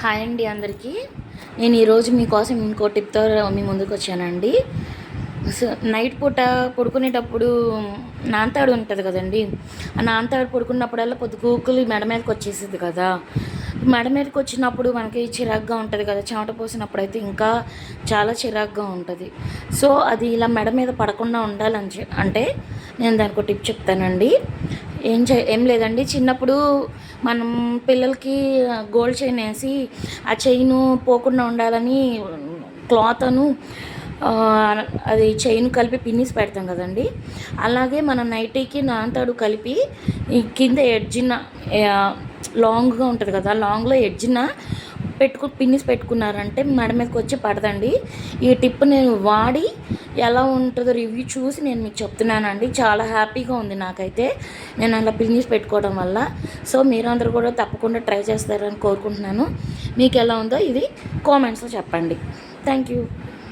Hi అండి అందరికీ. నేను ఈరోజు మీకోసం ఇంకో టిప్తో మీ ముందుకు వచ్చానండి. నైట్ పూట పడుకునేటప్పుడు నాంతాడు ఉంటుంది కదండి, ఆ నాంతాడు పడుకున్నప్పుడల్లా పొద్దుగూకులు మెడ మీదకి వచ్చేసింది కదా. మెడ మీదకి వచ్చినప్పుడు మనకి చిరాగ్గా ఉంటుంది కదా, చెమట పోసినప్పుడు అయితే ఇంకా చాలా చిరాగ్గా ఉంటుంది. సో అది ఇలా మెడ మీద పడకుండా ఉండాలని అంటే నేను దానికి ఒక టిప్ చెప్తానండి. ఏం లేదండి, చిన్నప్పుడు మనం పిల్లలకి గోల్డ్ చైన్ వేసి ఆ చైను పోకుండా ఉండాలని క్లాత్ను అది చైన్ కలిపి పిన్నిస్ పెడతాం కదండి. అలాగే మన నైటీకి నాంతాడు కలిపి ఈ కింద ఎడ్జిన లాంగ్గా ఉంటుంది కదా, లాంగ్లో ఎడ్జిన పిన్నిస్ పెట్టుకున్నారంటే మెడ మీదకి వచ్చి పడదండి. ఈ టిప్ నేను వాడి ఎలా ఉంటుందో రివ్యూ చూసి నేను మీకు చెప్తున్నానండి. చాలా హ్యాపీగా ఉంది నాకైతే నేను అలా పిన్నిస్ పెట్టుకోవడం వల్ల. సో మీరందరూ కూడా తప్పకుండా ట్రై చేస్తారని కోరుకుంటున్నాను. మీకు ఎలా ఉందో ఇది కామెంట్స్లో చెప్పండి. Thank you.